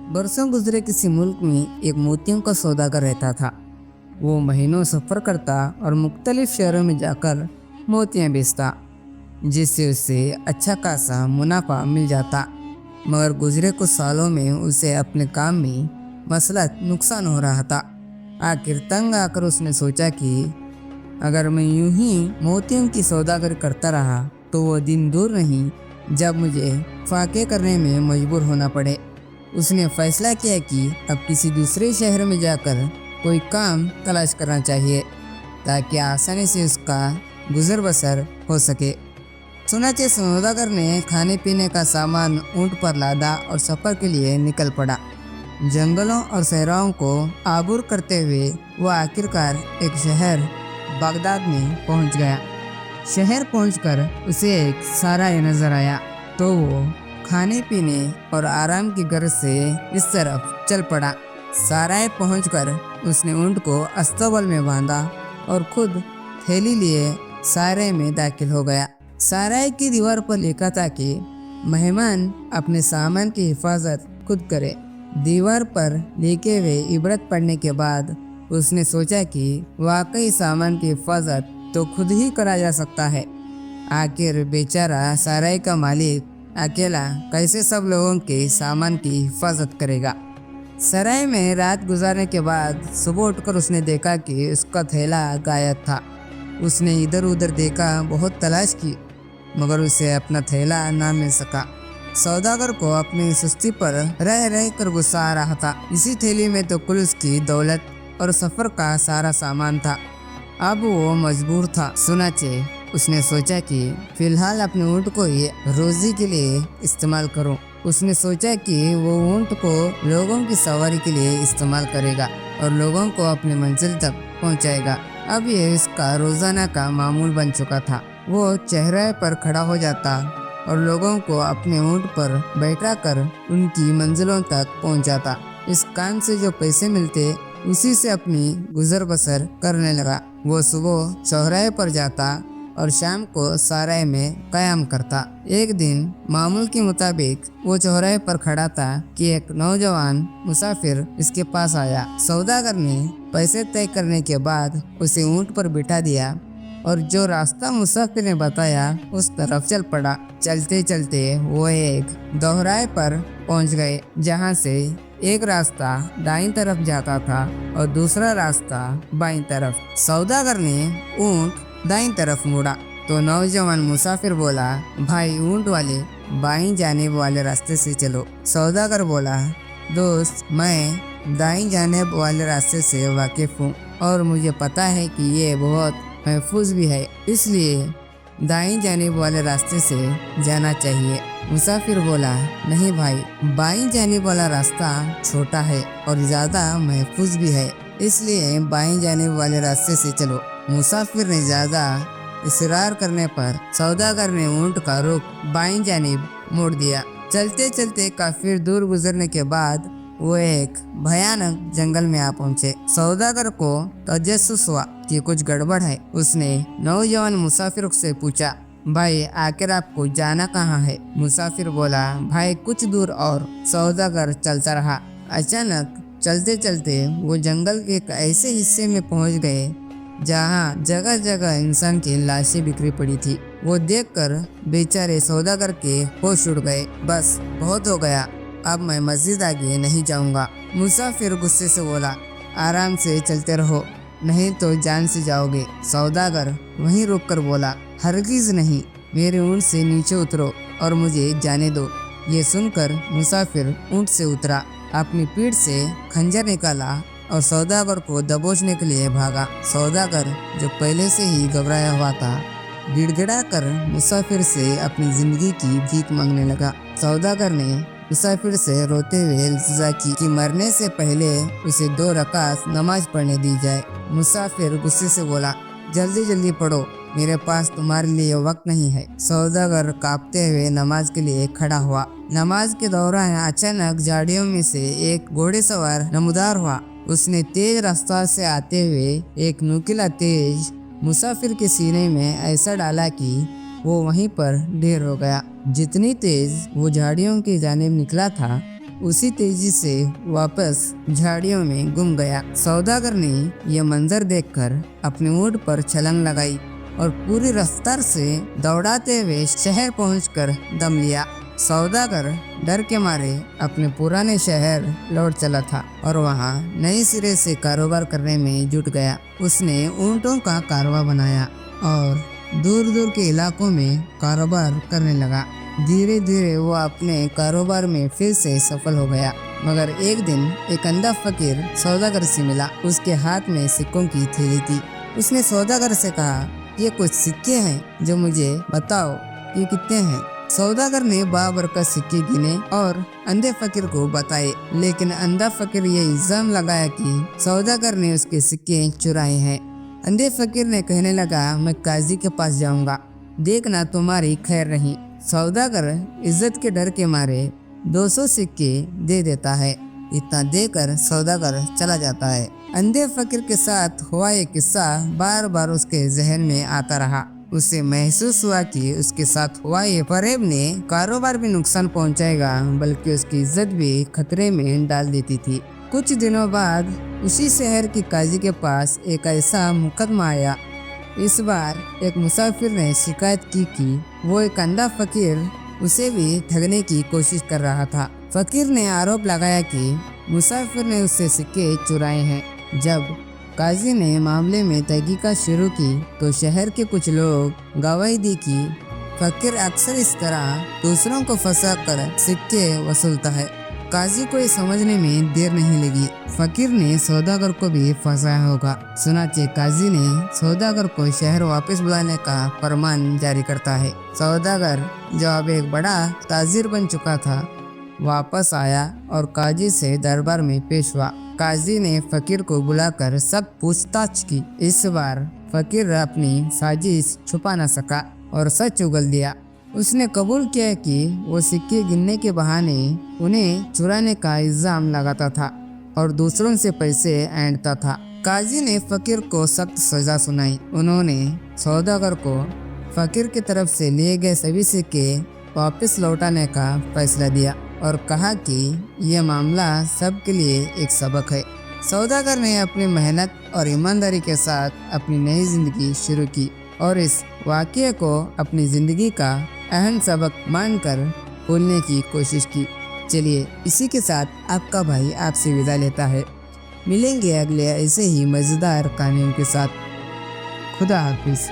बरसों गुजरे किसी मुल्क में एक मोतियों का सौदागर रहता था। वो महीनों सफ़र करता और मुख्तलिफ शहरों में जाकर मोतियां बेचता, जिससे उसे अच्छा खासा मुनाफा मिल जाता। मगर गुजरे कुछ सालों में उसे अपने काम में मसलत नुकसान हो रहा था। आखिर तंग आकर उसने सोचा कि अगर मैं यूं ही मोतियों की सौदागरी करता रहा तो वो दिन दूर नहीं जब मुझे फाके करने में मजबूर होना पड़े। उसने फैसला किया कि अब किसी दूसरे शहर में जाकर कोई काम तलाश करना चाहिए ताकि आसानी से उसका गुजर बसर हो सके। सुनाचे सौदागर ने खाने पीने का सामान ऊंट पर लादा और सफ़र के लिए निकल पड़ा। जंगलों और सहराओं को आबूर करते हुए वह आखिरकार एक शहर बगदाद में पहुंच गया। शहर पहुंचकर उसे एक साराय नजर आया तो वो खाने पीने और आराम की गर्ज से इस तरफ चल पड़ा। साराय पहुंचकर उसने ऊंट को अस्तबल में बांधा और खुद थैली लिए साराय में दाखिल हो गया। साराय की दीवार पर लिखा था कि मेहमान अपने सामान की हिफाजत खुद करे। दीवार पर लिखे हुए इबरत पढ़ने के बाद उसने सोचा कि वाकई सामान की हिफाजत तो खुद ही करा जा सकता है। आखिर बेचारा साराय का मालिक अकेला कैसे सब लोगों के सामान की हिफाजत करेगा। सराय में रात गुजारने के बाद सुबह उठकर उसने देखा कि उसका थैला गायब था। उसने इधर उधर देखा, बहुत तलाश की, मगर उसे अपना थैला ना मिल सका। सौदागर को अपनी सुस्ती पर रह रह कर गुस्सा आ रहा था। इसी थैली में तो कुल उसकी दौलत और सफर का सारा सामान था। अब वो मजबूर था। सुनाचे उसने सोचा कि फिलहाल अपने ऊँट को ही रोजी के लिए इस्तेमाल करूं। उसने सोचा कि वो ऊँट को लोगों की सवारी के लिए इस्तेमाल करेगा और लोगों को अपनी मंजिल तक पहुंचाएगा। अब ये इसका रोजाना का मामूल बन चुका था। वो चेहरे पर खड़ा हो जाता और लोगों को अपने ऊँट पर बैठा कर उनकी मंजिलों तक पहुंचाता। इस काम से जो पैसे मिलते उसी से अपनी गुजर बसर करने लगा। वो सुबह चौराहे पर जाता और शाम को साराय में कयाम करता। एक दिन मामूल के मुताबिक वो चौराहे पर खड़ा था कि एक नौजवान मुसाफिर इसके पास आया। सौदागर ने पैसे तय करने के बाद उसे ऊँट पर बिठा दिया और जो रास्ता मुसाफिर ने बताया उस तरफ चल पड़ा। चलते चलते वो एक दोहराए पर पहुंच गए, जहां से एक रास्ता दाईं तरफ जाता था और दूसरा रास्ता बाईं तरफ। सौदागर ने ऊँट दाईं तरफ मुड़ा तो नौजवान मुसाफिर बोला, भाई ऊँट वाले बाईं जाने वाले रास्ते से चलो। सौदागर बोला, दोस्त मैं दाईं जाने वाले रास्ते से वाकिफ हूँ और मुझे पता है कि ये बहुत महफूज भी है, इसलिए दाईं जाने वाले रास्ते से जाना चाहिए। मुसाफिर बोला, नहीं भाई, बाईं जाने वाला रास्ता छोटा है और ज़्यादा महफूज भी है, इसलिए बाईं जाने वाले रास्ते से चलो। मुसाफिर ने ज़्यादा इसरार करने पर सौदागर ने ऊँट का रुख बाईं जानिब मोड़ दिया। चलते चलते काफी दूर गुजरने के बाद वो एक भयानक जंगल में आ पहुंचे। सौदागर को तजस्सुस हुआ कि कुछ गड़बड़ है। उसने नौजवान मुसाफिर से पूछा, भाई आखिर आपको जाना कहाँ है? मुसाफिर बोला, भाई कुछ दूर और। सौदागर चलता रहा। अचानक चलते चलते वो जंगल के एक ऐसे हिस्से में पहुंच गए जहां जगह जगह इंसान की लाशें बिखरी पड़ी थी। वो देखकर बेचारे सौदागर के होश उड़ गए। बस बहुत हो गया, अब मैं मस्जिद आगे नहीं जाऊंगा। मुसाफिर गुस्से से बोला, आराम से चलते रहो, नहीं तो जान से जाओगे। सौदागर वहीं रुककर बोला, हरगिज नहीं, मेरे ऊँट से नीचे उतरो और मुझे जाने दो। ये सुनकर मुसाफिर ऊँट से उतरा, अपनी पीठ से खंजर निकाला और सौदागर को दबोचने के लिए भागा। सौदागर जो पहले से ही घबराया हुआ था, गिड़गिड़ा कर मुसाफिर से अपनी जिंदगी की भीख मांगने लगा। सौदागर ने मुसाफिर से रोते हुए इल्तिजा की कि मरने से पहले उसे 2 रकात नमाज पढ़ने दी जाए। मुसाफिर गुस्से से बोला, जल्दी जल्दी पढ़ो, मेरे पास तुम्हारे लिए वक्त नहीं है। सौदागर कांपते हुए नमाज के लिए खड़ा हुआ। नमाज के दौरान अचानक झाड़ियों में से एक घोड़ेसवार नमूदार हुआ। उसने तेज रफ्तार से आते हुए एक नुकीला तेज मुसाफिर के सीने में ऐसा डाला कि वो वहीं पर ढेर हो गया। जितनी तेज वो झाड़ियों की जानिब निकला था, उसी तेजी से वापस झाड़ियों में गुम गया। सौदागर ने यह मंजर देखकर अपने ऊंट पर छलांग लगाई और पूरी रफ्तार से दौड़ाते हुए शहर पहुंचकर दम लिया। सौदागर डर के मारे अपने पुराने शहर लौट चला था और वहां नए सिरे से कारोबार करने में जुट गया। उसने ऊंटों का कारवां बनाया और दूर दूर के इलाकों में कारोबार करने लगा। धीरे धीरे वो अपने कारोबार में फिर से सफल हो गया। मगर एक दिन एक अंधा फकीर सौदागर से मिला। उसके हाथ में सिक्कों की थैली थी। उसने सौदागर से कहा, ये कुछ सिक्के हैं, जो मुझे बताओ ये कितने हैं। सौदागर ने बाबर का सिक्के गिने और अंधे फकीर को बताए, लेकिन अंधा फकीर ये इल्जाम लगाया कि सौदागर ने उसके सिक्के चुराए हैं। अंधे फकीर ने कहने लगा, मैं काजी के पास जाऊंगा, देखना तुम्हारी खैर नहीं। सौदागर इज्जत के डर के मारे 200 सिक्के दे देता है। इतना देकर सौदागर चला जाता है। अंधे फकीर के साथ हुआ ये किस्सा बार बार उसके जहन में आता रहा। उसे महसूस हुआ कि उसके साथ हुआ ये फरेब ने कारोबार भी नुकसान पहुंचाएगा, बल्कि उसकी इज्जत भी खतरे में डाल देती थी। कुछ दिनों बाद उसी शहर की काजी के पास एक ऐसा मुकदमा आया। इस बार एक मुसाफिर ने शिकायत की कि वो एक अंधा फकीर उसे भी ठगने की कोशिश कर रहा था। फकीर ने आरोप लगाया कि मुसाफिर ने उससे सिक्के चुराए हैं। जब काजी ने मामले में तहकीकात शुरू की तो शहर के कुछ लोग गवाही दी कि फकीर अक्सर इस तरह दूसरों को फंसाकर सिक्के वसूलता है। काजी को ये समझने में देर नहीं लगी। फकीर ने सौदागर को भी फंसाया होगा। सुनाचे काजी ने सौदागर को शहर वापस बुलाने का फरमान जारी करता है। सौदागर, जो अब एक बड़ा ताजिर बन चुका था, वापस आया और काजी से दरबार में पेश हुआ। काजी ने फकीर को बुलाकर सब पूछताछ की। इस बार फकीर अपनी साजिश छुपा न सका और सच उगल दिया। उसने कबूल किया कि वो सिक्के गिनने के बहाने उन्हें चुराने का इल्जाम लगाता था और दूसरों से पैसे ऐंठता था। काजी ने फकीर को सख्त सजा सुनाई। उन्होंने सौदागर को फकीर की तरफ से लिए गए सभी सिक्के वापस लौटाने का फैसला दिया और कहा कि यह मामला सबके लिए एक सबक है। सौदागर ने अपनी मेहनत और ईमानदारी के साथ अपनी नई जिंदगी शुरू की और इस वाक़ये को अपनी ज़िंदगी का अहम सबक मानकर भूलने की कोशिश की। चलिए, इसी के साथ आपका भाई आपसे विदा लेता है। मिलेंगे अगले ऐसे ही मज़ेदार कहानियों के साथ। खुदा हाफिज़।